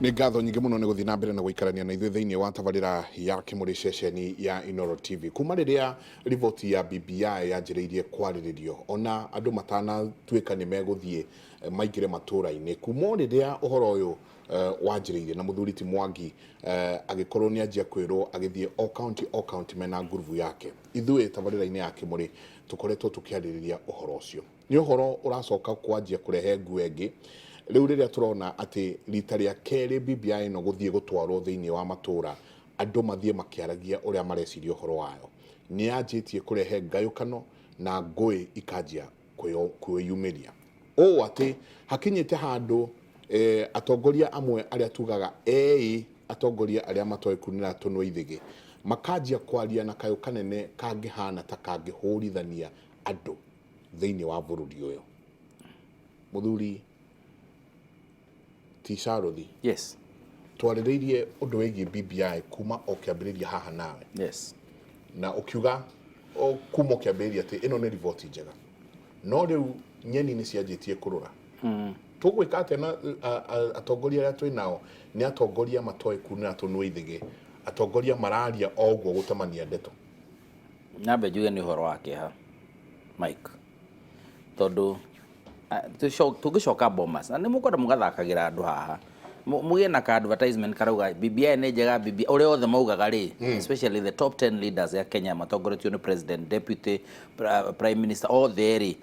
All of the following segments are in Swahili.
Nĩ ngatho nyingĩ mũno nĩ gũthiĩ na mbere na gũikarania na ithuĩ thĩinĩ wa tabarĩra ya Kimũrĩ ceceni ya Inooro TV. Kuma rĩrĩa riboti ya BBI yanjĩrĩirie kwarĩrĩrio, ona andũ matanatuĩka nĩ megũthiĩ maingĩre matũra-inĩ. Kuma rĩrĩa ũhoro ũyũ wanjĩrĩirie na mũthuri ti Mwangi agĩkorwo nĩ anjia kwĩrwo agĩthiĩ o county mena ngurubu yake. Ithuĩ tabarĩra-inĩ ya Kimũrĩ tũkoretwo tũkĩarĩrĩria ũhoro ũcio. Nĩ ũhoro ũracoka kwanjia kũrehe nguo ĩngĩ. Rĩu rĩrĩa tũrona atĩ rita rĩa kerĩ BBI no gũthiĩ gũtwarwo thĩinĩ wa matũra, andũ mathiĩ makĩaragia ũrĩa mareciria ũhoro wayo, nĩ yanjĩtie kũrehe ngayũkano na ngũĩ ikanjia kwĩyumĩria. Ũũ atĩ hakinyĩte handũ atongoria amwe arĩa tugaga atongoria arĩa matoĩ kunĩra tũnua ithĩgĩ makanjia kwaria na kayũ kanene kangĩhana ta kangĩhũrithania andũ thĩinĩ wa bũrũri ũyũ. Mũthuri Tisharothi. Yes. Twarĩrĩirie ũndũ wĩgiĩ BBI kuma o kĩambĩrĩria haha nawe. Yes. Na ũkiuga kuma o kĩambĩrĩria atĩ ĩno nĩ riboti njega. No rĩu nyeni nĩ cianjĩtie kũrũra. Tũgwĩka atĩ na atongoria arĩa twĩ nao nĩ atongoria matoĩ kunĩra tũnua ithĩgĩ, atongoria mararia o ũguo gũtamania ndeto. Nyambe njuge nĩ ũhoro wake ha Mike, tondũ tũgĩcoka Bomas na nĩ mũkwenda mũgathakagĩra andũ haha mũgĩe na ka advertisement karauga BBI nĩ njega, BBI ũrĩa othe maugaga rĩ, especially the top 10 leaders ya Kenya matongoretio nĩ president, deputy prime minister, all there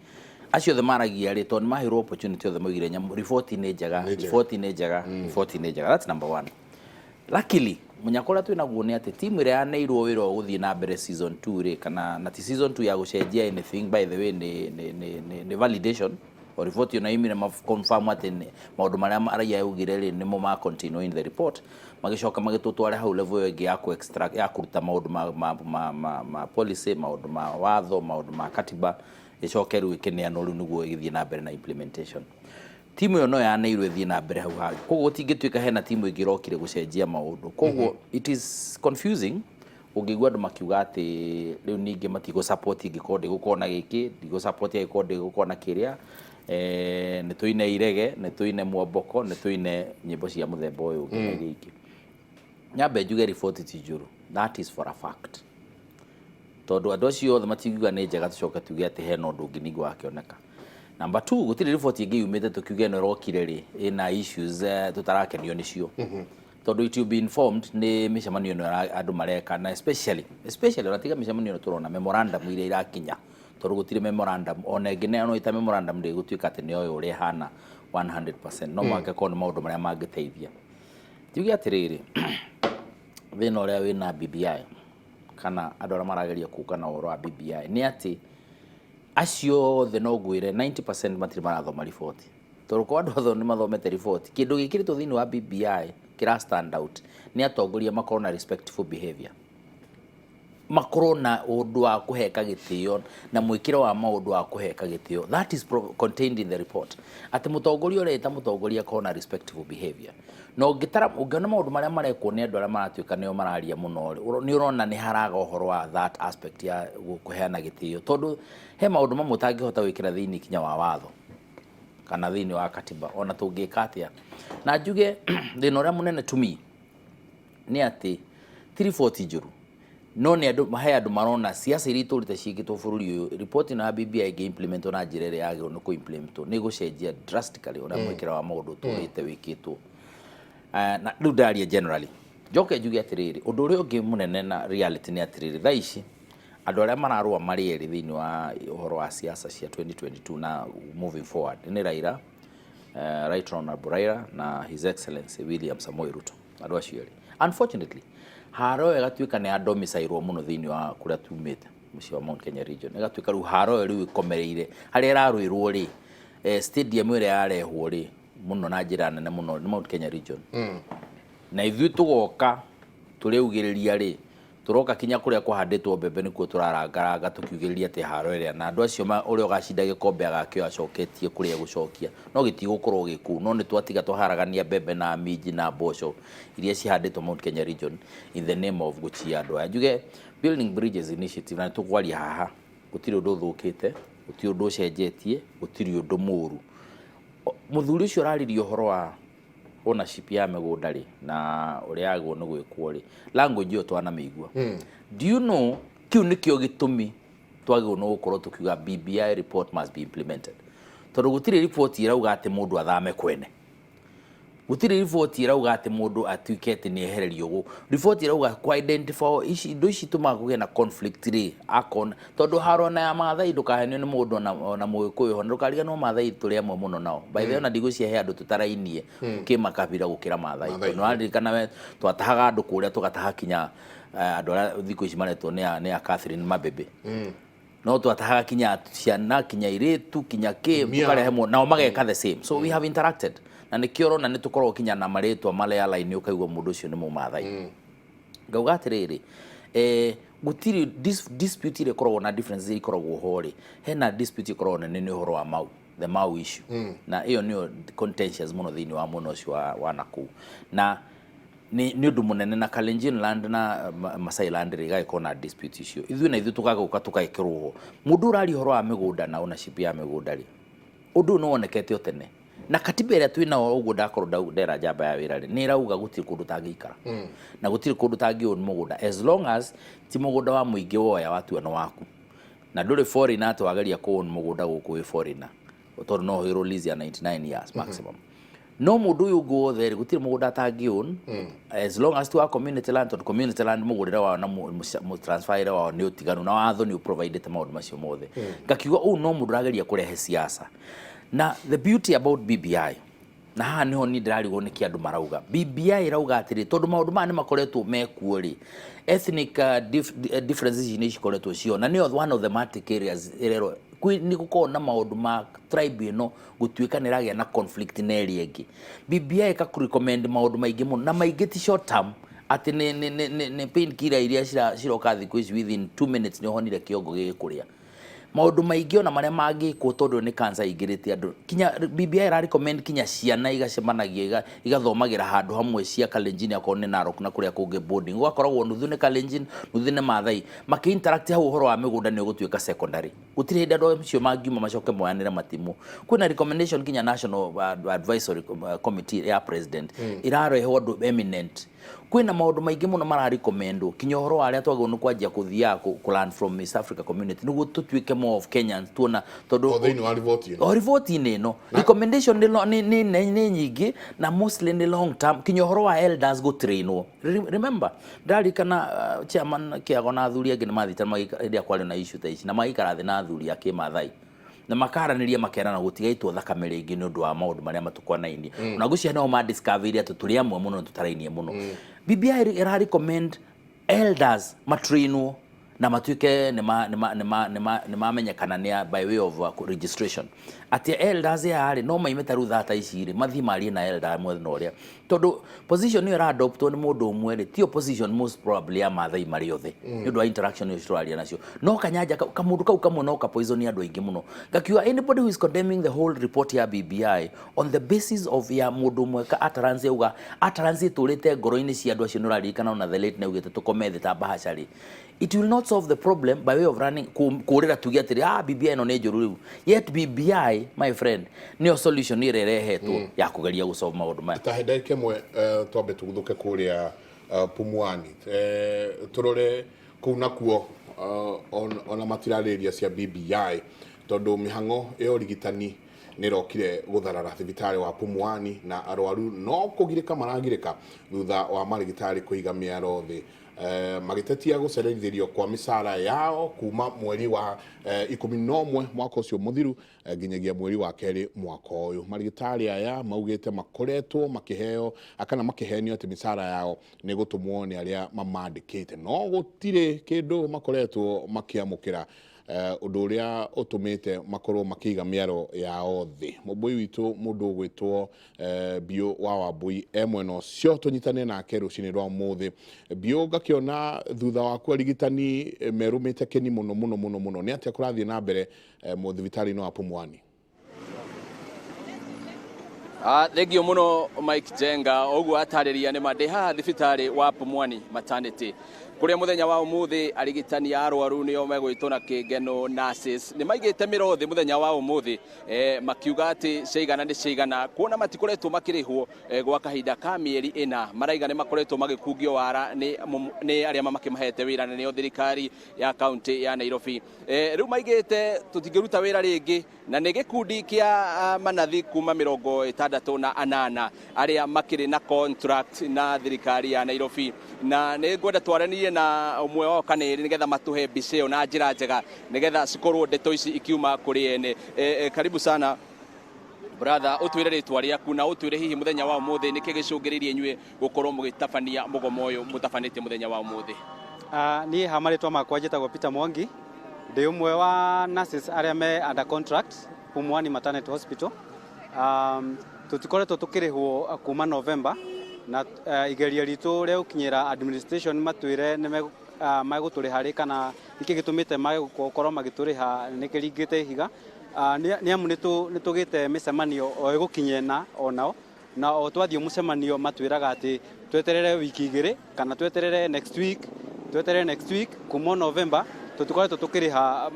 acio othe maragia rĩ, tondũ mahirwo opportunity othe maugire report nĩ njega, report nĩ njega, report nĩ njega. That's number one. Luckily munyakora twĩnaguo nĩ atĩ timu ĩrĩa yaneirwo wĩra gũthiĩ na mbere season 2 rĩ, kana na ti season 2 ya gũcenjia anything, by the way nĩ validation or report na imi na confirm atĩ maũndũ marĩa araia yaugire rĩ nĩmo ma continue in the report, magĩcoka magĩtũtware hau level ĩngĩ ya extract ya kũruta maũndũ ma policy, maũndũ ma watho, maũndũ ma katiba, ĩcoke rĩu ĩkĩneanwo rĩu nĩguo ĩgĩthiĩ na mbere na implementation. Timu ĩyo no yaneirwo ĩthiĩ na mbere hau hangĩ, koguo gũtingĩtuĩka hena timu ĩngĩ ĩrokire gũcenjia maũndũ. Koguo it is confusing ũngĩigua andũ makiuga atĩ rĩu ningĩ matigũ support ingĩkorwo ndĩgũkorwo na gĩkĩ, ndigũ support ingĩkorwo ndĩgũkorwo na kĩrĩa, nĩ tũine irege, nĩ tũine muomboko, nĩ tũine nyĩmbo cia mũthemba ũyũ ũngĩ gĩkĩ. Nyambe njuge report ti njũru, that is for a fact, tondũ andũ acio othe matiuga nĩ njega tũcoke tuge atĩ hena ũndũ ũngĩ ningĩ wakĩoneka. Number 2, gũtirĩ report ĩngĩ yumĩte tũkiuge ĩno ĩrokire rĩ ĩna issues tũtarakenio nĩcio, tondũ it will be informed nĩ mĩcemanio ĩno andũ mareka, na especially onatiga mĩcemanio ĩno tũrona memorandum iria irakinya, tondũ gũtirĩ memorandum ona ĩngĩ no ĩta memorandum ndĩgũtuĩka atĩ nĩ oyo ũrĩa hana 100%, no mangĩkorwo nĩ maũndũ marĩa mangĩteithia. Njuge atĩrĩrĩ, thĩna ũrĩa wĩna BBI kana andũ arĩa marageria kũka na ũhoro wa BBI nĩ atĩ acio othe no ngwĩre 90% matirĩ marathoma riboti, tondũ kwa andũ othe nĩ mathomete riboti, kĩndũ gĩkĩrĩtwo thĩinĩ wa BBI kĩra stand out nĩ atongoria makorwo na respectful behavior, makorwo na ũndũ wa kũheka gĩtĩo na mwĩkĩro wa maũndũ wa kũheka gĩtĩo. That is contained in the report, atĩ mũtongoria ũrĩa eta mũtongoria akorwo na respectful behavior. Na ũngĩona maũndũ marĩa marekwo nĩ andũ arĩa maratuĩka nĩo mararia mũno, nĩ ũrona nĩ haraga ũhoro wa that aspect ya kũheana gĩtĩo, tondũ he maũndũ mamwe ũtangĩhota gwĩkĩra thĩinĩ kinya wa watho kana thĩinĩ wa katiba ona tũngĩka atĩa. Na njuge thĩna ũrĩa mũnene to me nĩ atĩ ti report njũru, no nĩ andũ marona siasa iria itũrĩte ciĩkĩtwo bũrũri ũyũ, report na BBI ĩngĩ implement na njĩra ĩrĩa yagĩrĩirwo nĩ kũ-implement nĩ gũcenjia drastically ũrĩa mwĩkĩra wa maũndũ ũtũrĩte wĩkĩtwo. Na rĩu ndaria generally njoke njuge atĩrĩrĩ, ũndũ ũrĩa ũngĩ mũnene na reality nĩ atĩrĩrĩ, thaa ici andũ arĩa mararũa marĩ erĩ thĩinĩ wa ũhoro wa siasa cia 2022 na moving forward nĩ Raila, Right Honorable Raila na His Excellency William Samoei Ruto. Andũ acio erĩ unfortunately haro ĩgatuĩka nĩ adomicirwo mũno thĩinĩ wa kũrĩa tumĩte mũciĩ wa Mount Kenya region, ĩgatuĩka rĩu haro rĩu ĩkomereire harĩa ĩrarũĩrwo rĩ, stadium ĩrĩa yarehwo rĩ mũno na njĩra nene mũno nĩ Mount Kenya region. Na ithuĩ tũgoka tũrĩugĩrĩria rĩ, turoka kinya kuria kuhanditwo mbembe nikuo turarangaranga tukiugiriria ati haro iria na andu acio uria ugacinda gikombe agakio acoketie kuria gucokia no gitigukorwo giku no ni twatiga twaharagania mbembe na minji na mboco iria cihanditwo Mount Kenya region in the name of guchia andu ajuge building bridges initiative na tukwaria haha gutiri undu thukite gutiri undu cenjetie gutiri undu muru muthuri ucio raririo horo wa ownership ya migunda ri na uria agwo ni gwikwo ri language yo twana migua do you know kiu nikio gitumi twagwo no gukorwo tukiuga BBI report must be implemented tondu gutire report irauga ati mundu athame kwene gutire report irauga ati mundu atuikete ni ehererio go report irauga ku identify indo ici tumaguge na conflict ri akon tondu harona ya mathai ndukahenio ni mundu na muikuyu ho ndukariga no mathai turi amwe muno nao by the way na ndigo cia he andu tutarainie kimakabira gukira mathai tondu arikana we twatahaga andu kuria tugataha kinya andu ara thiko ici maretwo ni a Catherine Mabebe no twatahaga kinya ciana kinya iretu kinya ke tukarehe mo nao mageka the same so we have interacted na nikioro na nitukorwo kinya na maretwa male ya line ukaigwa mundu ucio ni mumathai ngauga atiriri gutiri dispute ile korwo na difference ile korwo hori hena dispute ikorwo na ni horo wa mau the mau issue na iyo ni contentious muno thini wa muno ucio wa naku na ni undu munene na Kalenjin land na Masai land riga ikona dispute issue ithu na ithu tukaga tukaikirwo mundu urari horo wa migunda na ownership ya migunda ri undu no wonekete otene na katiba ira twina uguo ndakorwo ndera jamba ya wira ri ni rauga gutiri kundu tangikara na gutiri kundu tangion mugunda as long as ti mugunda wa muingi woya watu no waku na nduri foreigner atwageria kuon mugunda guku wi foreigner utondu no hero lease ya 99 years maximum no mundu uyu go there gutiri mugunda tangion as long as tu a community land to community land mugurira wa na mu transfer wa ni utiganu na watho ni provide te maundu macio mothe ngakiuga u no mundu rageria kurehe siasa na the beauty about BBI na haha niho ni ndirarigwo ni kiandu marauga BBI rauga atiri tondu maundu ma ni makoretwo mekuo ri ethnic differences ni cikoretwo cio na ni one of the matic areas erero ni gukorwo na maundu ma tribe no gutuika ni ragia na conflict na area ingi BBI ka recommend maundu maingi muno na maingi ti short term ati ni pain killer iria ciroka thiku ici within 2 minutes ni honire kiongo gikuria maundu maingi ona maria mangi ko tondu ni cancer igirite andu kinya BBI ra recommend kinya ciana igacemanagia igathomagira handu hamwe cia Kalenjin akone Narok na kuria kungi boarding ugakoragwo nuthu ni Kalenjin nuthu ni Mathai maki interact hau uhoro wa migunda ni ugutuika secondary gutire hindi andu acio mangiuma macoke moyanire matimu kwina recommendation kinya National Advisory Committee ya president irarehe andu eminent kwina maundu maingi muno mara recommendo kinya uhoro wa aria twagwo no kwanjia kuthia ku learn from East Africa community nugu tutuike more of Kenyans tuona tondu they know report ni no recommendation ni nyingi na mostly ni long term kinya uhoro wa elders go trainwo remember ndari kana chairman kiago na athuri angi ni mathita iria kwari na issue ta ici na maikara thi na athuri ake Mathai na makaraniria makerana gutigaitwo thakame ringi ni undu wa maundu maria matukwanainie na gucia no ma discover iria tuturi amwe muno tutarainie muno BBI ira recommend elders matrainwo na matuike ni mamenyekana ni by way of registration ati elders ya ari no maimeta rutha ta ici ri mathi mari na elder mwe no ria tondu position ni ra adopt ni mundu umwe ri ti opposition most probably ya Mathai mari othe ni undu wa interaction ni Australia nacio no kanyanja kamundu kau kamwe no ka poison ni andu aingi muno ngakiwa anybody who is condemning the whole report ya BBI on the basis of ya mundu umwe ka ataranze uga ataranze turite ngoro-ini cia andu acio no rarikana on the late na ugete tukomethe ta bahashari it will not solve the problem by way of running kurira tugiatiri BBI no ne njuru yet BBI my friend ni solution ni rerehetwo ya kugeria gusolve maundu maya tahenda kemwe twambe tuguthuke kuria Pumwani turore kuna kuo ona matirariria cia BBI tondu mihango iyo rigitani ni rokire gutharara thibitari wa Pumwani na arwaru no kugirika maragirika thutha wa marigitari kuiga miaro thi magitetia gucererithirio kwa misara yao kuma mweri wa 11 mwaka ucio muthiru nginyagia mweri wa keri mwaka uyu marigitari aya maugite makoretwo makiheo akana makihenio ati misara yao ni gutumwo ni aria mamandikite no gutire kindu makoretwo makiamukira undu uria utumite makorwo makiga miaro yao thi mubui witu mundu gwitwo bio wa wabui emweno cio tunyitane nake rucini rwa muthi bio gakiona thutha wa kwarigitani merumite keni muno ni atia kurathie na mbere muthibitari no Pumwani. Thegio muno Mike Jenga ogu atariria ni mande haha thibitari wa Pumwani maternity kuria muthenya wa umuthi arigitani arwaru nio megwitona kigeno nurses ni maigite mirothi muthenya wa umuthi makiuga ati ciigana ni ciigana kuona matikoretwo makirihwo gwa kahinda ka mieri ina maraiga ni makoretwo magikungio wara ni aria makimahete wira ni thirikari ya county ya Nairobi riu maigite tutingiruta wira ringi na ni gikundi kia manathi kuma 68 aria makiri na contract na thirikari ya Nairobi na ni ngwenda twaranirie na umwe wao kaniri nigetha matuhe mbica na njira njega nigetha cikorwo ndeto ici ikiuma kuri ene karibu sana brother utwire ritwa riaku na utwire hihi muthenya wa umuthi niki gicungiririe inyue gukorwo mugitabania mugomo uyu mutabanite muthenya wa umuthi ni hamaritwa makwa njitagwo Peter Mwangi ndi umwe wa nurses aria me under contract Pumwani Maternity Hospital tutikoretwo tukirihwo kuma November na igeria ritu ria ukinyira administration matwire ni maguturiha ri kana iki gitumite magukorwo magituriha nikiringite higa ni amu nitugite micemanio o igukinyena onao na o twathio mucemanio matwiraga ati tweterere wiki igiri kana tweterere next week kuma November tutikoretwo tukiriha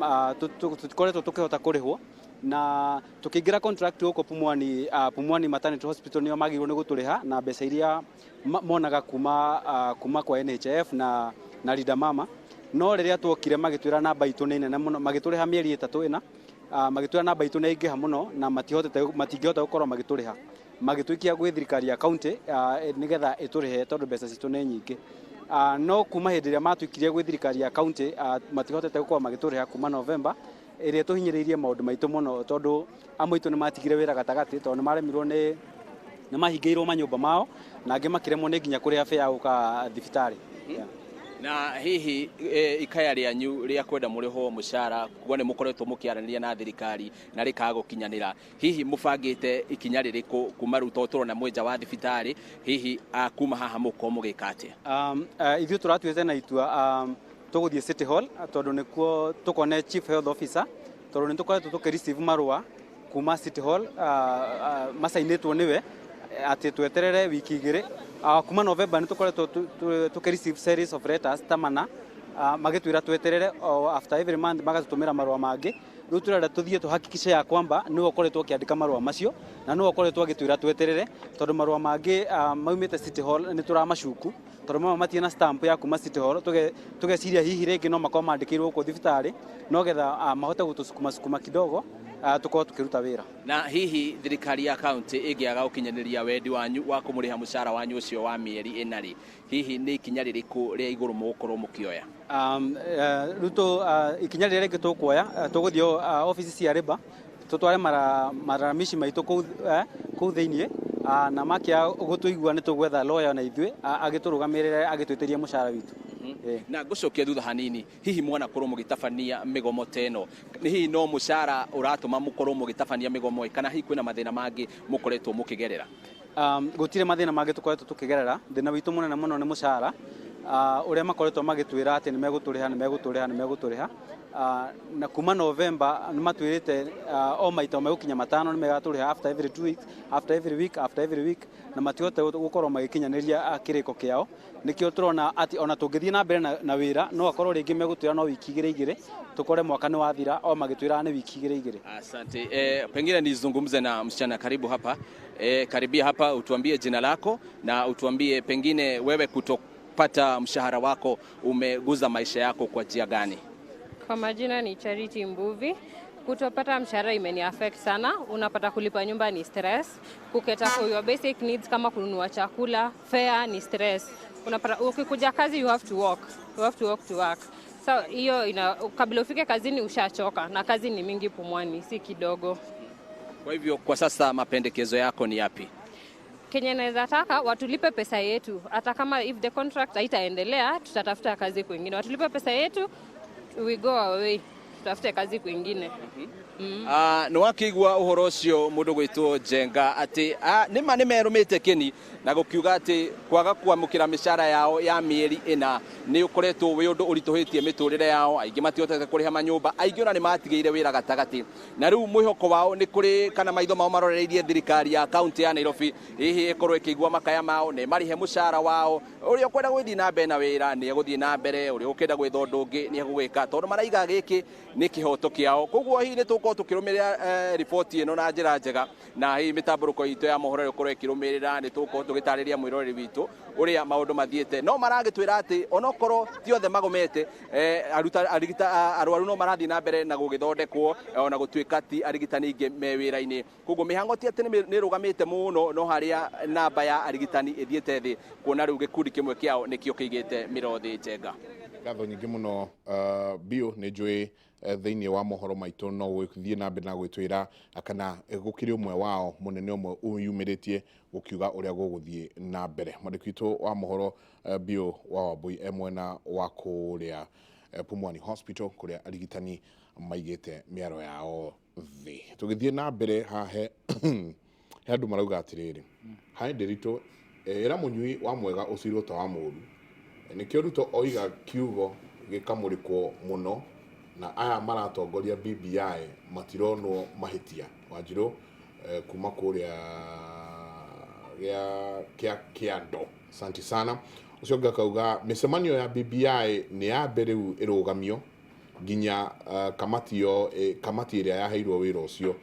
tutikoretwo tukihota kurihwo na tukiingira contract uko Pumwani Maternity Hospital nio magirwo ni guturiha na mbeca iria monaga kuma kwa NHF na Linda Mama no riria twokire magitwira namba itu ni nene muno magituriha mieri 3 ina magitwira namba itu ni ingiha muno na matingihota gukorwo magituriha magitwikia gwi thirikari ya county nigetha iturihe tondu mbeca citu ni nyingi no kuma hindi ria matwikirie gwi thirikari ya county matihotete gukorwo magituriha kuma November iria tuhinyiriirie maundu maitu muno tondu amwe itu ni matigire wira gatagati tondu maremirwo ni mahingiirwo manyumba mao na angi makiremwo ni nginya kuria fare uka thibitari na hihi ikaya rianyu ria kwenda muriho mushara kuone mukoretwo mukiaraniria na thirikari na rikago kinyanira hihi mubangite ikinya ririku kuma ruto turona mwenja wa thibitari hihi kuma haha muko mugikate ithu turatwite na itua tuguthie City Hall tondu nikuo tukone Chief Health Officer tondu nitukoretwo tukireceive marua kuma City Hall masainitwo niwe ati tweterere wiki igiri kuma November nitukoretwo tukireceive series of letters tamana magitwira tweterere after every month magatutumira marua mangi riu turenda tuthie tuhakikishe ya kwamba ni ukoretwo kiandika marua macio na ni ukoretwo agitwira tweterere tondu marua mangi maumite City Hall ni turamacuku tondu mama matie na stamp ya kuma City Hall tugeciria hihi ringi no makoma mandikirwo ku thibitari no getha mahote gutusukuma kidogo tuko tukiruta wira na hihi thirikari ya county igiaga ukinyaniria wendi wanyu wa kumuriha mushara wanyu ucio wa mieri inari hihi ni ikinya ririku ria iguru mukorwo mukioya ruto ikinya riria ringi tukuoya tuguthio office cia riba tutware maramishi maitu ku thiini na makia gutuigua ni tugwetha lawyer na ithui agiturugamirire agitwitirie mushara witu na gucokia thutha hanini hihi mwana korwo mugitabania migomo teno hihi no mushara uratuma mukorwo mugitabania migomo kana hihi kwina mathina mangi mukoretwo mukigerera gutire mathina mangi tukoretwo tukigerera thina witu munene muno ni mushara uria makoretwo magitwira ati ni meguturiha na kuma November ni matwirite o maita megukinya matano ni megaturiha after every 2 weeks after every week na matihote gukorwo magikinyaniria kiriko kiao nikio turona ati ona tungithie na mbere na wira no akorwo ringi megutwira no wiki igiri tukore mwaka ni wathira o magitwira ni wiki igiri asante pengine nizungumze na msichana karibu hapa karibia hapa utuambie jina lako na utuambie pengine wewe kutopata mshahara wako umeguza maisha yako kwa njia gani? Kwa majina ni Charity Mbuvi. Kutopata mshahara imeni affect sana. Unapata kulipa nyumba ni stress. Kuketa for your basic needs kama kununua chakula, fare ni stress. Unapata ukikuja kazi you have to walk. You have to walk to work. So hiyo kabla ufike kazini ushachoka na kazi ni mingi Pumwani, si kidogo. Kwa hivyo kwa sasa mapendekezo yako ni yapi? Kenya naweza taka watulipe pesa yetu. Hata kama if the contract haitaendelea tutatafuta kazi kwingine. Watulipe pesa yetu, we go away. tutafute kazi kwingine. Nä wakĩigua ũhoro ũcio mũndũ gwĩtwo Njenga atĩ nĩma nĩ merũmĩte kĩni na gũkiuga atĩ kwaga kwamũkĩra mĩcara yao ya mĩeri ĩna nĩ ũkoretwo wĩ ũndũ ũritũhĩtie mĩtũrĩre yao, aingĩ matihotete kũrĩha manyũmba, aingĩ ona nĩ matigĩire wĩra gatagatĩ, na rĩu mwĩhoko wao nĩ kũrĩ kana maitho mao marorereirie thirikari ya kaunti ya Nairobi hihi ĩkorwo ĩkĩigua makaya mao na ĩmarihe mũcara wao. Ũrĩa ũkwenda gũthiĩ na mbere na wĩra nĩ egũthiĩ na mbere, ũrĩa ũkenda gwetha ũndũ ũngĩ nĩ egũgĩka, tondũ maraiga gĩkĩ nĩ kĩhoto kĩao. Koguo hihi nĩ tũkorwo tũkĩrũmĩrĩra riboti ĩno na njĩra njega, na hihi mĩtambũrũko itũ ya mohoro ĩkorwo ĩkĩrũmĩrĩra, nĩ tũkorwo tũgĩtarĩria mwĩroreri witũ ũrĩa maũndũ mathiĩte. No maragĩtwĩra atĩ onokorwo ti othe magomete, arwaru no marathiĩ na mbere na gũgĩthondekwo ona gũtuĩka ti arigitani aingĩ me wĩra-inĩ. Koguo mĩhango ti atĩ nĩ ĩrũgamĩte mũno, no harĩa namba ya arigitani ĩthiĩte thĩ, kuona rĩu gĩkundi kĩmwe kĩao nĩkĩo kĩigĩte mĩrothi. Njenga, ngatho nyingĩ mũno Bio, nĩ njũĩ thĩinĩ wa mohoro maitũ no gũthiĩ na mbere na gwĩtwĩra kana gũkĩrĩ ũmwe wao mũnene ũmwe ũyumĩrĩtie gũkiuga ũrĩa gũgũthiĩ na mbere. Mwandĩki witũ wa mohoro Bio wa Wambui mwena wa kũrĩa Pumwani Hospital kũrĩa arigitani maigĩte mĩaro yao thĩ. Tũgĩthiĩ na mbere hahe andũ marauga atĩrĩrĩ, haĩ ndĩritũ ĩra mũnyui wa mwega ũcirwo ta wa mũru, nĩkĩo Ruto oiga kiugo gĩkamũrĩkwo mũno na aya maratongoria BBI matironwo mahĩtia. Wanjirũ kuma kũrĩa gĩa kĩando, asante sana. Ũcio ngakauga mĩcemanio ya BBI nĩ ya mbere rĩu ĩrũgamio nginya kamati ĩrĩa yaheirwo wĩra ũcio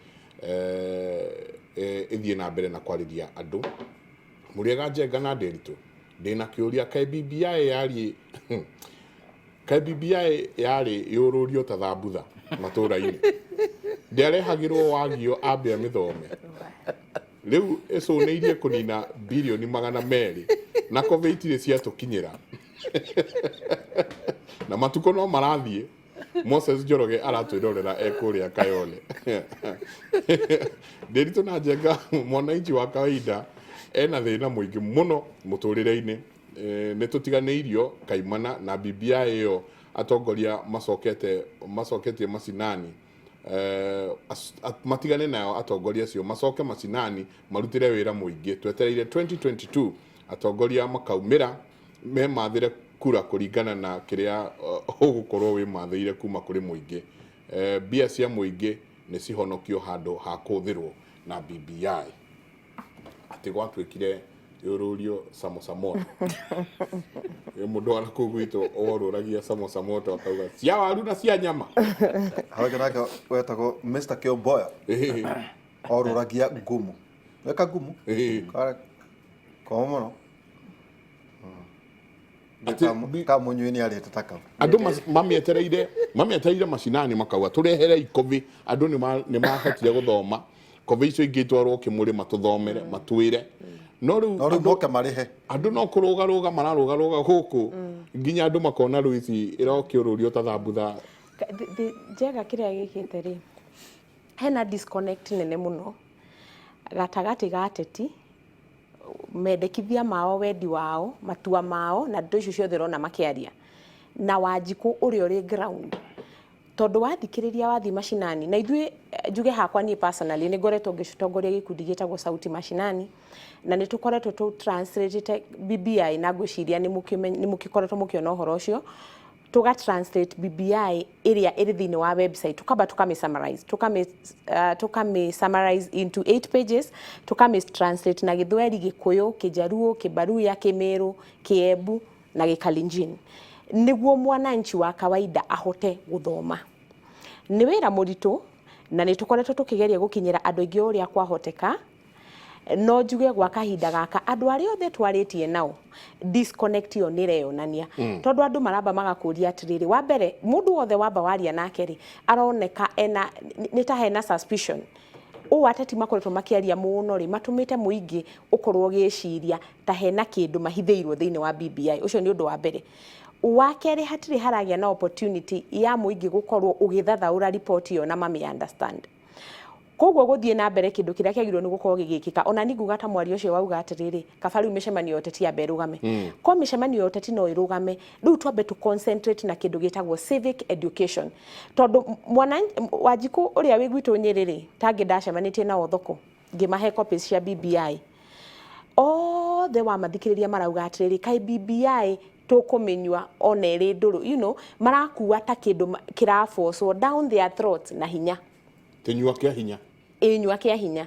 ĩthiĩ na mbere na kwarĩria andũ. Mũrĩega Njenga na Ndĩritũ, ndĩna kĩũria, kaĩ BBI yarĩ yũrũrio ta thambutha matũra-inĩ, ndĩarehagĩrwo Wagio ambe amĩthome, rĩu ĩcũnĩirie kũnina birioni 200 na COVID itirĩ ciatũkinyĩra na matukũ no marathiĩ. Moses Njoroge aratwĩrorera ekũrĩa Kayole. Ndĩritũ na Njenga, mwananchi wa kawaida ena thĩna mũingĩ mũno mũtũrĩre-inĩ. Nĩ tũtiganĩirio kaimana na BBI ĩyo atongoria macoketie macinani, matigane nayo atongoria acio macoke macinani marutĩre wĩra mũingĩ. Twetereire 2022 atongoria makaumĩra memathĩre kura kũringana na kĩrĩa ũgũkorwo wĩmathĩire kuma kũrĩ mũingĩ. Mbia cia mũingĩ nĩ cihonokio handũ ha kũhũthĩrwo na BBI. Atĩ gwatuĩkire yũrũrio samosa moto. Mũndũ ara kũu gwitũ orũragia samosa moto akauga cia waru na cia nyama. Hauke nake wetagwo Mr. Kĩomboya orũragia ngumu. Weka ngumu? Koma mũno. Kamunyui nĩ arĩte takau. Andũ mamĩetereire macinani makauga tũrehere ikobi. Andũ nĩ mahotire gũthoma kobi icio ingĩ twarwo kĩmũrĩma tũthomere matwĩre. No rĩu moke marĩhe. Andũ no kũrũgarũga mararũgarũga gũkũ nginya andũ makona rĩu ici ĩrokĩũrũrio ta thambutha. Njenga kĩrĩa gĩkĩte rĩ, hena disconnect nene mũno gatagatĩ ga ateti, mendekithia mao, wendi wao, matua mao na ndũ icio ciothe rona makĩaria, na Wanjikũ ũrĩa ũrĩ ground. Tondũ wathikĩrĩria wathiĩ macinani, na ithuĩ njuge hakwa niĩ personally nĩ ngoretwo ngĩtongoria gĩkundi gĩtagwo Sauti Mashinani, na nĩ tũkoretwo tũ translate BBI na ngwĩciria nĩ mũkĩkoretwo mũkĩona ũhoro ũcio, tũga translate BBI ĩrĩa ĩrĩ thĩinĩ wa website, tukamba tukame summarize into 8 pages, tukame translate na Gĩthweri, Gĩkũyũ, Kĩjaruo, Kĩbaruya, Kĩmĩrũ, Kĩembu na Gĩkalenjin, nĩguo mwananchi wa kawaida ahote gũthoma. Nĩ wĩra mũritũ na nĩ tũkoretwo tũkĩgeria gũkinyĩra andũ aingĩ ũrĩa kwahoteka, no njuge gwa kahinda gaka andũ arĩa othe twarĩtie nao disconnect yo nĩ reyonania. Tondũ andũ maramba magakũria atĩrĩrĩ, wa mbere mũndũ wothe wamba waria nake rĩ, aroneka nĩ ta hena suspicion. Ũũ ateti makoretwo makĩaria mũno rĩ, matũmĩte mũingĩ ũkorwo gĩciria ta hena kĩndũ mahithĩirwo thĩinĩ wa BBI. Ũcio nĩ ũndũ wa mbere. Wa kerĩ, hatirĩ haragĩa na opportunity ya mũingĩ gũkorwo ũgĩthathaũra report ĩyo na mami understand. koguo guthie na mbere kindu kiria kiagirwo ni gukorwo gigikika ona ni nguga ta mwari ucio wauga atiriri kabari micemanio yoteti ya berugame ko micemanio yoteti no irugame riu twambe to concentrate na kindu gitagwo civic education tondu mwana Wanjiku uria wi gwitu Nyeriri tangi ndacemanitie na thoko ngimahe copies cia BBI othe wa mathikiriria marauga atiriri kai BBI tukumenywa ona iri nduru marakuwa ta kindu kiraforce down their throats na hinya kinyua kia hinya inyua kia hinya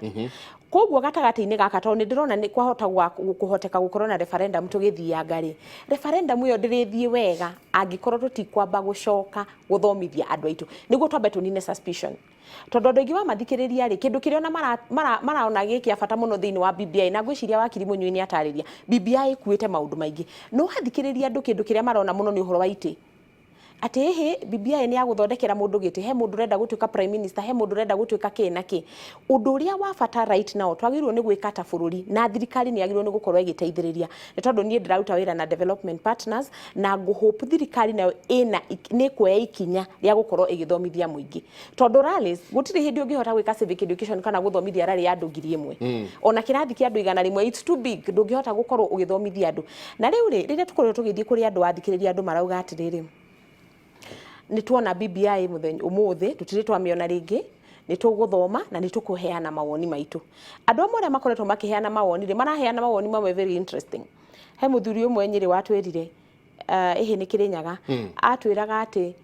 koguo gatagati-ini gaka tondu ndirona ni kwahota kuhoteka gukorwo na referendum tugithianga ri referendum iyo ndirithie wega angikorwo tutikwamba gucoka guthomithia andu aitu niguo twambe tunine suspicion tondu andu aingi wa mathikiriria ri kindu kiria ona maraona giki abata muno thiini wa BBI na gwiciria wakiri Munyui ni atariria BBI ikuite maundu maingi no hathikiriria andu kindu kiria marona muno ni uhoro wa iti ati BBI ni ya guthondekera mundu giti he mundu renda gutuika prime minister he mundu renda gutuika ki undu uria wa bata right now twagirwo ni gwikata bururi na thirikari ni yagirwo ni gukorwo igiteithiriria ni tondu nie ndiraruta wira na development partners na hope thirikari nayo ni kuoya ikinya ria gukorwo igithomithia muingi tondu rallies gutiri hindi ungihota gwika civic education kana guthomithia rally ya andu 1000 ona kirathi kia andu 100 it's too big ndungihota gukorwo ugithomithia andu na riu riria tukorwo tugithie kuri andu athikiriria andu marauga atiriri ni tuona BBI umuthi tutire twamiona ringi ni tuguthoma na ni tukuheana mawoni maitu andu amwe makoretwo makiheana mawoni ri maraheana mawoni mamwe very interesting he muthuri umwe Nyeri watwirire ihi ni Kirinyaga atwiraga ati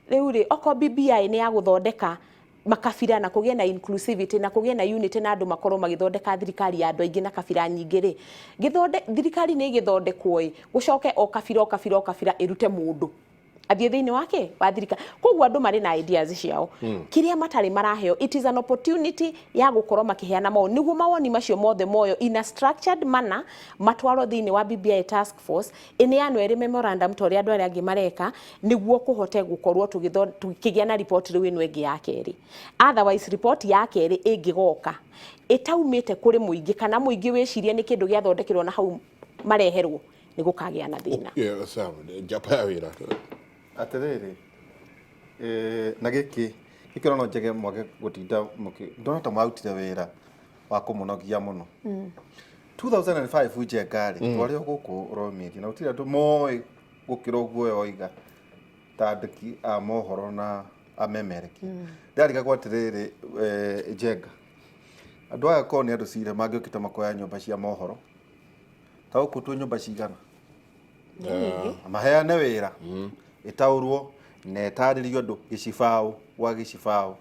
riu ri oko BBI ni ya guthondeka makabira na kugia na inclusivity na kugia na unity na andu makorwo magithondeka thirikari ya andu aingi na kabira nyingi ri thirikari ni igithondekwo gucoke o kabira irute mundu athie thiini wake wa thirikari koguo andu mari na ideas ciao kiria matari maraheo it is an opportunity ya gukorwo makiheana mawoni niguo mawoni macio mothe moyo in a structured manner matwaro thiini wa BBI task force ineanwo iri memorandum tori andu aria angi mareka niguo kuhote gukorwo tukigia na report riu ino ingi ya keri otherwise report ya keri ingigoka itaumite kuri muingi kana muingi wicirie ni kindu giathondekerwo na hau mareherwo nigukagia na thina sawa japa ya wira atiriri na giki no njege mwage gutinda ndona ta mwautire wira wa kumunogia muno 2005 uje ngari twari guku Romiri na utira andu moi gukira uguo oiga tandiki a mohoro na amemereki ndariga gwatiriri jenga andu aya ko ni andu cire mangiukite makoya nyumba cia mohoro ta ukutwe nyumba cigana maheane wira itaurwo na etaririo andu gicibao wa gicibao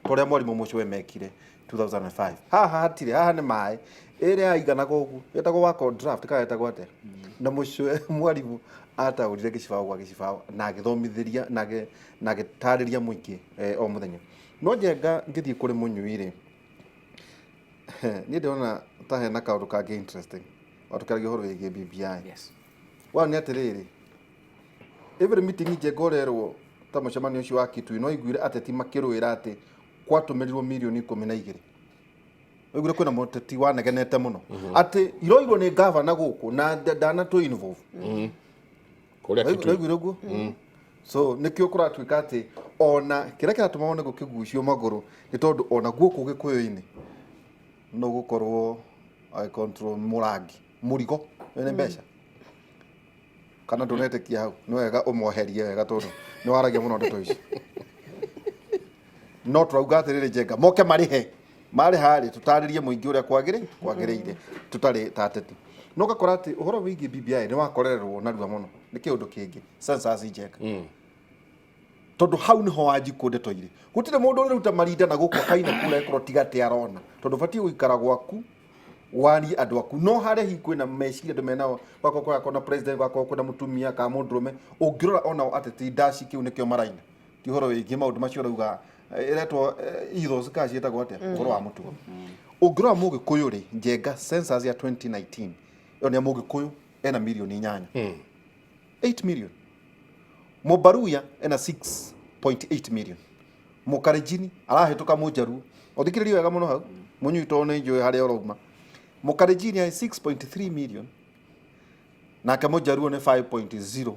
toria morimu mucio mekire 2005 haha ni mai ere aigana gogu etagwo wa draft ka etagwo ate na mucio mwarimu ataurire gicibao gwa gicibao na agithomithiria na agitariria muingi o muthenya no njenga ngithie kuri Munyui ri ni ndona ta hena kaundu kangi interesting watukaragia horo wigi BBI wa ni atiriri every meeting ngorerwo ta mucemanio ucio wa Kitui no iguire ateti makirwira ati kwatumirirwo milioni 12 iguire kwina muteti wanegenete muno ati iroirwo ni governor guku na dana to involve kuria Kitui iguire guo so nikio kuratwika ati ona kira kiratuma wone gukigucio maguru ni tondu ona guku gikuyu-ini no gukorwo I control murangi murigo ene mbeca kana ndunetekia hau no wega umoherie wega tondu ni waragia muno ndeto ici no turauga atiriri jenga moke marihe hari tutaririe muingi uria kwagiriire tutari tateti no gakora ati uhoro wigi BBI ni wakorererwo na ruwa muno ni kiundu kingi census jenga tondu hau niho Wanjiku ndeto ire gutire mundu uruta marinda na guko kaina kula ekoro tigate arona tondu bati guikara gwaku wari andu aku no hare hi kwina meciria andu menao gwako kona president gwako kuna mutumia ka mundurume ungirora ona ateti dashi kiu nikio maraina ti horo wingi maundu macio rauga iretwo ithos ka cietagwo ate horo wa mutugo ungirora Mugikuyu ri njenga census ya 2019 yo ni Mugikuyu ena milioni 8 8 million Mubaruya ena 6.8 million Mukarijini arahituka Mujaru othikiririo wega muno hau Munyui tone njoe hari oroma Mukarijini ya 6.3 million na Kamujaru ni 5.0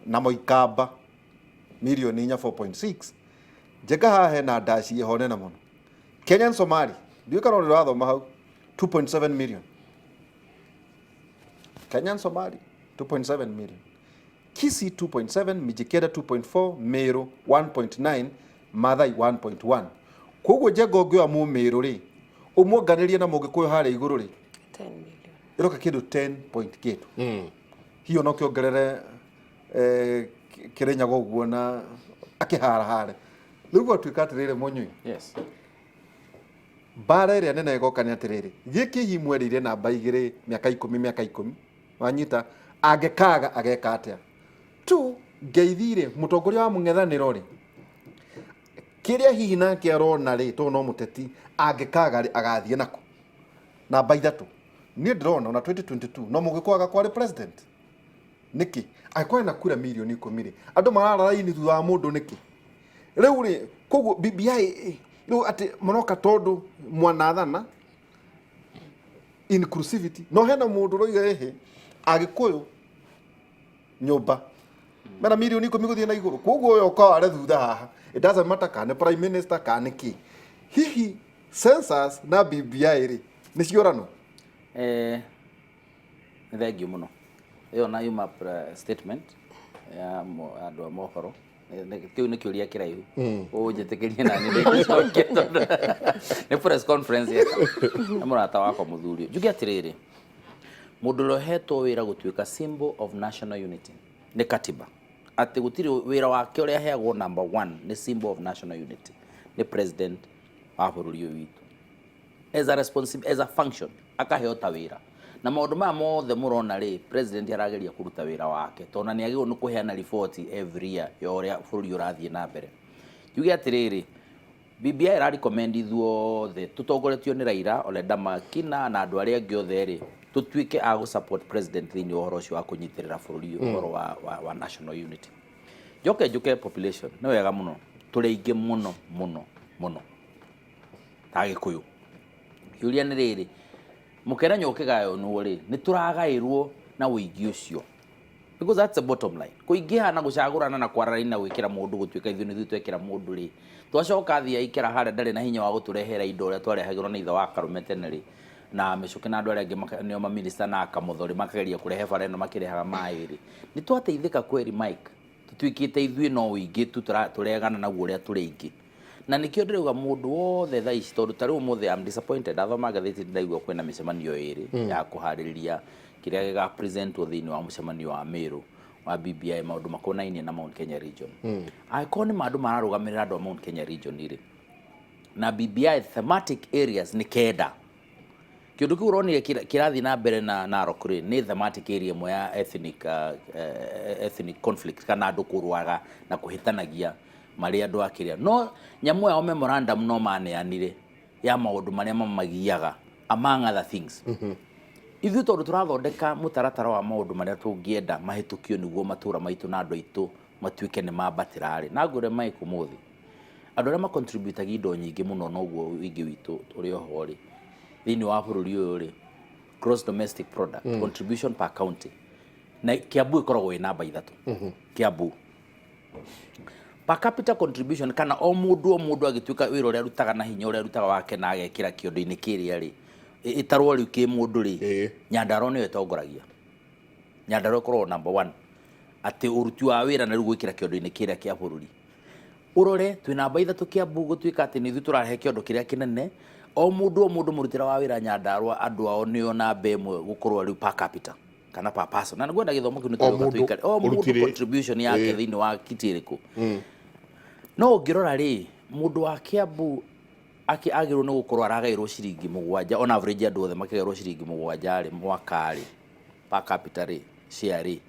na Moikaba milioni 4.6 jega hahe na dashi hone na muno Kenyan Somali ndio kana ndo rathoma hau 2.7 million. Kenyan Somali 2.7 million. Kisi 2.7, Mijikenda 2.4, Meru 1.9, Maathai 1.1. Koguo Njengo ngioya mu Meru ri umwonganirie na Mugikuyu hare iguru ri 10 million. iroka kindu 10 point kitu. Hiyo no kiongerere Kirinyaga uguo na akihara hare. Riu atuika atirire Munyui. Yes. Bara ĩrĩa nene ĩgoka nĩ atĩrĩrĩ, gĩkĩ hihi mwerĩire namba 2 mĩaka 10 wanyita angĩkaga ageka atĩa tu ngeithire mũtongoria wa mũng'ethanĩro rĩ kĩrĩa hihi nake arona rĩ to no mũteti angĩkaga rĩ agathiĩ nako namba 3 niĩ ndĩrona na 2022 no mũgĩkwaga kwa president nĩkĩ akwai na kura milioni 10 rĩ andũ marara raini thutha wa mũndũ nĩkĩ rĩu rĩ koguo BBI no ati monoka tondu mwanathana inclusivity no hena mundu roiga ehe agikuyu nyumba mena milioni 10 guthie na iguru koguo yo ka are thutha haha it doesn't matter kana prime minister kana ki hihi census na BBI ri ni ciorano thank you muno iyo na yuma statement ya andu a mohoro kiu ni kiuria kiraihu unjitikirie na ni ndicokia tondu ni press conference yeka na murata wako muthuri njugi atiriri mundu rohetwo wira gutuika symbol of national unity ni katiba ati gutiri wira wake uria heagwo number 1 ni symbol of national unity ni president wa bururi witu as a responsible as a function akaheo ta wira na maundu ma mothe murona ri president arageria kuruta wira wake tona ni agirwo nukuheana report every year yoria bururi urathie na mbere yuge atiriri BBI ra recommend ithuothe tutongoretio ni Raila Oleda Makina na andu aria angi othe ri tutuike a go support president thini uhoro ucio wa kunyitirira bururi uhoro wa national unity juke population no wega muno turi ingi muno Agikuyu yuria ni riri mukera nyoke gayo no ri ni turagairwo na uigi ucio because that's the bottom line kuingiha na gucagurana na kwararina na gwikira mundu gutuika ithu ni twekira mundu ri twacoka thia ikira hare ndari na hinya wa guturehera indo ria twarehagirwo na itha wa Karume tene ri na micuki na andu aria angi nio ma minister na Kamuthori makageria kurehe bara ino makirehaga mai ri ni twateithika kweri Mike tutwikite ithu no uigi turegana na guo ria turi ingi na nikio ndiriuga mundu wothe tha ici tondu tari umuthe I'm disappointed athoma gatheti ndaigua kwena micemanio iri ya kuhaririria kiria giga present thini wa mucemanio wa Meru wa BBI maundu makonainie na Mount Kenya region aikoni maundu mararugamirira andu a Mount Kenya region iri na BBI thematic areas ni kenda kindu kiu uronire kirathi na mbere na Narok ri ni thematic area mo ya ethnic conflict kana andu kurwaga na kuhitanagia mari andu akiria no nyamu ya memorandum no maneanire ya maundu maria mamagiaga among other things ithu tondu turathondeka mutaratara wa maundu maria tungienda mahitukio niguo matura maitu na andu aitu matuike ni mabatirari na ngure Mike muthi andu aria macontribute indo nyingi muno noguo wingi witu uri oho ri thini wa bururi uyu ri gross domestic product contribution per county na Kiambu ikoragwo ina namba 3 Kiambu per capita contribution kana o mundu agituika wira uria rutaga na hinya uria rutaga wake na agekira kiondo-ini kiria ri itarwo riu ki mundu ri Nyandarua ni etongoragia Nyandarua korwo number 1 ati uruti wa wira na riu gwikira kiondo-ini kiria kia bururi urore twi namba 3 Kiambu gutuika ati ni thu turahe kiondo kiria kinene o mundu murutira wa wira Nyandarua andu ao nio namba 1 gukorwo riu per capita kana per person na ngwenda githomo kinu tuika o mundu contribution yake thini wa kitiriku no ngirora ri mundu wa Kiambu agirwo ni gukorwo aragairwo ciringi 7 on average andu othe makigairwo ciringi 7 ri mwaka ri per capita ri share ri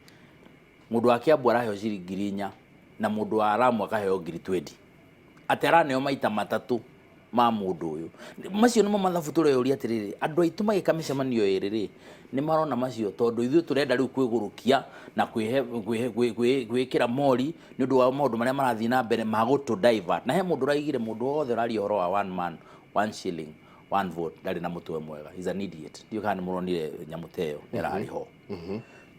mundu wa Kiambu araheo ciringi 4 na mundu wa Lamu akaheo 20 atera neo maita matatu ma mundu uyu macio nimo mathabu tureyoria atiriri andu aitu magika micemanio iri ri ni marona macio tondu ithu turenda riu kwigurukia na gwikira mori ni undu wa maundu maria marathii na mbere magutu divert na he mundu raigire mundu wothe rari horo wa 1 man 1 shilling 1 vote ndari na mutwe mwega is an idiot ndio kana muronire nyamuteo erari ho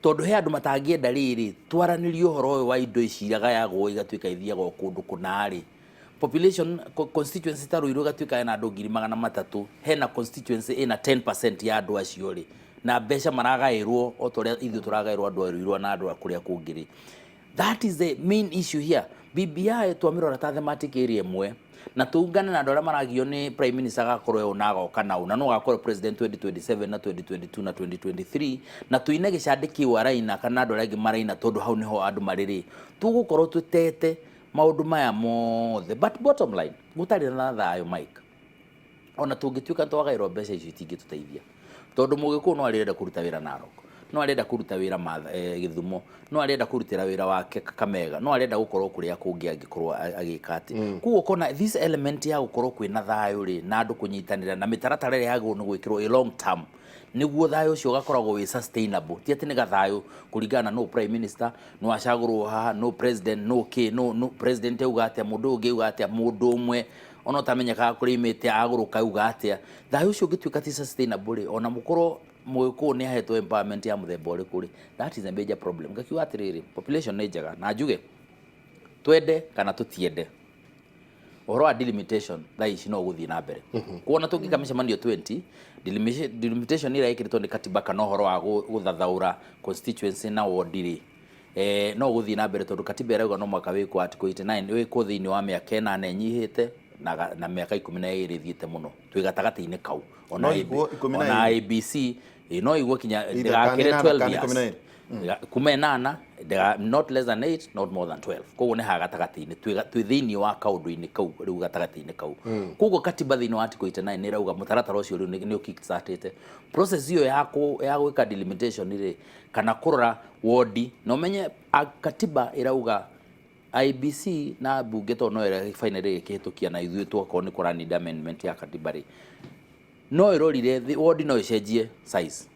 tondu he andu matangienda riri twaranirio horo wa indo iciraga yagwo igatuika ithiaga kundu kunari population constituency ta Ruiru gatuika ena andu 300,000 hena constituency ina 10% ya andu acio ri na mbeca maragairwo o toria ithu turagairwo andu a Ruiru na andu akuria kungiri. That is the main issue here. BBI twamirora ta thematic area imwe na tungana na andu aria maragio ni prime minister gakorwo yo nago kana una no gakorwo president 2027 na 2022 na 2023 na tuine gicandiki wa raina kana andu aria maraina tondu hau niho andu mariri tugukorwo tutete maundu maya mothe. But bottom line gutari na thayo Mike ona tungituika twagairwo mbeca icio itingituteithia tondu mugiku no arenda kuruta wira Narok, no arenda kuruta wira Githumo, no arenda kurutira wira wake Kakamega, no arenda gukorwo kuria kungi angikorwo agikati kuo kona this element ya gukorwo kwina thayo ri na andu kunyitanira na mitaratara ri yago no gwikirwo a long term niguo thayo ucio gakoragwo wi sustainable ti ati ni gathayo kuringana no prime minister no acagurwo haha no president no president uga atia mundu ungi uga atia mundu umwe ona tamenyeka kuri imite aguruka uga atia thayo ucio gituika ti sustainable ona mukorwo mugiku ni ahetwo empowerment ya muthemba uri kuri. That is a major problem. Ngakiuga atiriri population ni njega na njuge twende kana tutiende uhoro wa delimitation tha ici no guthii na mbere kuona tungika micemanio 20 delimitation ira ikiritwo ni katiba kana uhoro wa guthathaura constituency na ward ri no guthii na mbere tondu katiba irauga no mwaka wiko article 89 wiko thiini wa miaka 8 enyihite na miaka 12 ithiite muno twi gatagati-ini kau ona ABC no igwo kinya ndagakire 12 years kuma 8 not less than 8 not more than 12 koguo ni ha gatagati-ini twi thiini wa kaundu-ini kau riu gatagati-ini kau koguo katiba thiini wa article 89 ni rauga mutaratara ucio riu ni kick startete process iyo ya gwika delimitation ri kana kurora ward no menye katiba irauga IBC na bunge to no ira finally gikihitukia na ithuĩ twako ni kura need amendment ya katiba ri no irorire ward no icenjie size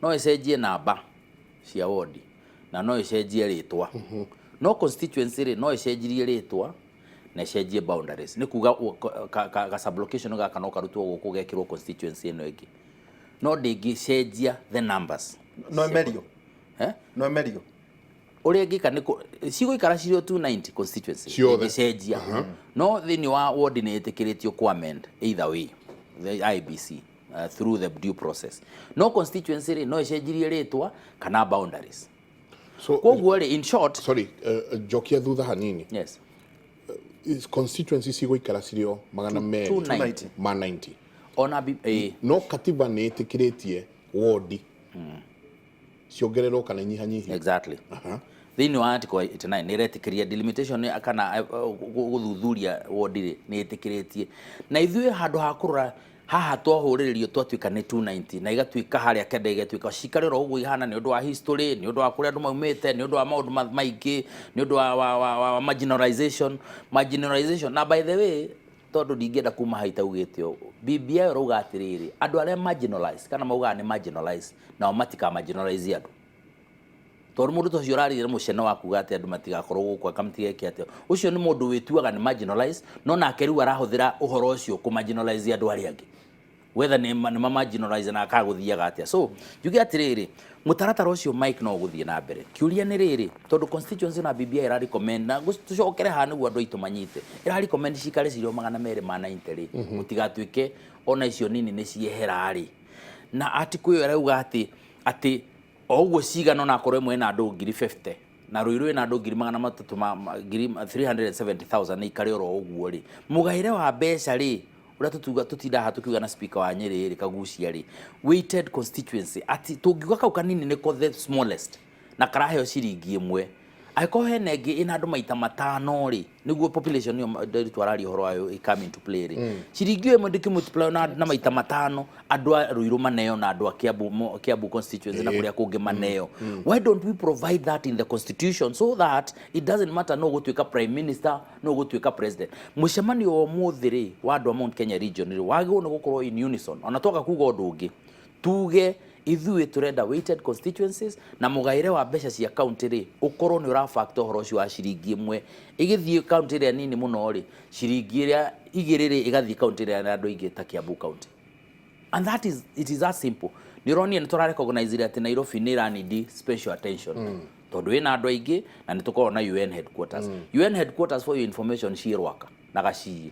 no icenjie namba cia ward na no icenjie ritwa no constituency ri no icenjirie ritwa na icenjie boundaries ni kuga ka sublocation ga kana karutwo guku gekirwo constituency ino ingi no ndingicenjia the numbers no emerio no emerio uri ngika ni cigo ikara cirio 290 constituency icenjia no thini wa ward ni itikiritio ku amend either way the IBC through the due process no constituency ri no icenjirie ritwa kana boundaries so koguo ri in short jokia thutha hanini yes constituency cigo ikara cirio 290 ona no katiba ni itikiritie ward ciongererwo kana nyihanyihi exactly thini wa article 89 ni retikiria delimitation kana guthuthuria ward ri ni itikiritie na ithuĩ handu ha kurora haha twahuriririo twatuika ni 290 na igatuika haria kende igatuika cikariro uguo ihana ni undu wa history ni undu wa kuria andu maumite ni undu wa maundu maingi ni undu wa marginalization na by the way tondu ndingenda kuma haita ugitio BBI uruga atiriri andu aria marginalized kana mauga ni marginalized na matika marginalize andu tondu mundu tocio urarire mucene wa kuga ati andu matigakorwo guku akamti yake ati ucio ni mundu wituaga ni marginalized no nake riu arahuthira uhoro ucio ku marginalize andu aria angi whether ni marginalize na akaguthiaga atia so juge atiriri mutaratara ucio Mike no guthie na mbere kiuria ni riri tondu constituency na BBI ira recommend na tucokere ha niguo andu aitu manyite ira recommend cikare cirio 290 ri mutigatuike ona icio nini ni cieherari na article iyo irauga ati oguo cigano na korwo imwe na andu 50 na Ruiru na andu 370,000 ni ikare oro oguo ri mugaire wa mbeca ri uria tutinda hatukiuga na speaker wa Nyeri ri kagucia ri weighted constituency ati tungiuga kau kanini niko the smallest na karaheo ciringi imwe aiko hene ngi ina andu maita matano ri niguo population yo twarari horo ayo come into play ri ciringi imwe ndikimultiply na maita matano andu a Ruiru maneo na andu a Kiambu constituency na kuria kungi maneo why don't we provide that in the constitution so that it doesn't matter no gutuika prime minister no gutuika president mucemanio wa muthiri wa andu a Mount Kenya region ri wagwo no gukorwo in unison ona toka kuga undu ungi tuge ithuĩ turenda weighted constituencies na mugaire wa mbeca cia county ri ukorwo ni ura factor horo cio wa ciringi imwe igithie county ria nini muno ri ciringi ria igiriri igathie county ria andu ingi ta Kiambu county and that is it is that simple ni ronie ni tura recognize ati Nairobi ni need special attention tondu wina andu aingi na nitukorwo na UN headquarters UN headquarters for your information cirwaka na gaci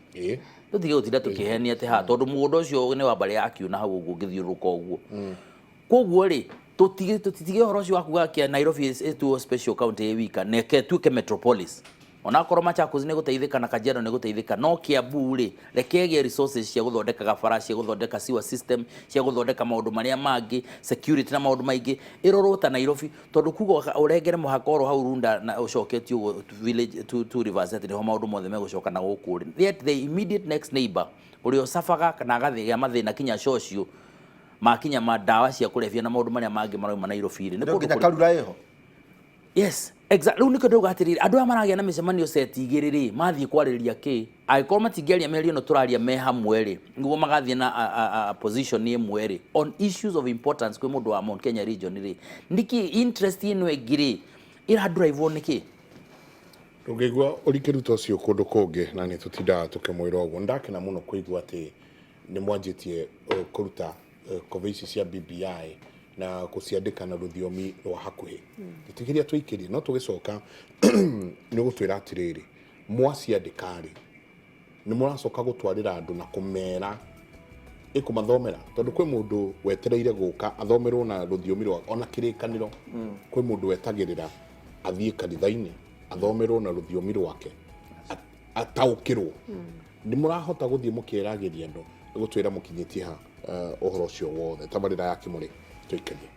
tutige gutira tukihenia te ha tondu mugunda ucio ni wa bari yakiu na hau uguo ngithiuruka uguo koguo ri tutige horo ucio wakuga kia Nairobi is to special county wika neke tuke metropolis ona korwo Machakos ni guteithika na Kajiado ni guteithika no Kiambu ri rekege resources cia guthondeka gabara cia guthondeka sewer system cia guthondeka maundu maria mangi security na maundu maingi irorota Nairobi tondu kuga urengere muhakoro hau Runda na ucoketio village to rivers ati ho maundu mothe megucoka na guku ri yet the immediate next neighbor urio safaga na agathia mathina kinya socio makinya madawa cia kurefia na maundu maria mangi marauma Nairobi ri ni kundu karura yeho yes exactly uniko ndoga atiriri andu amaragia na micemanio seti igiriri mathie kwariria ki aikorwo matingiaria meri no turaria me hamwe ri nguo magathie na position ni imwe ri on issues of importance kwi mundu wa Mount Kenya region ri ndiki interest ino egiri ira drive on niki Rugegwa orikiruta ucio kundu kungi na ni tutinda tukimwira uguo ndakena muno kuigua ati ni mwanjitie kuruta kovisi cia BBI na kuciandika na ruthiomi rwa hakuhi tutikiria twikirie no tugicoka ni gutwira atiriri mwaciandikari ni muracoka gutwarira andu na kumera ikumathomera tondu kwi mundu wetereire guka athomerwo na ruthiomi rwa ona kirikaniro kwi mundu wetagirira athie kanithaini athomerwo na ruthiomi rwake ataukirwo ni murahota guthie mukiragiria andu gutwira mukinyitie ha uhoro ucio wothe tabarira yake muri twikirie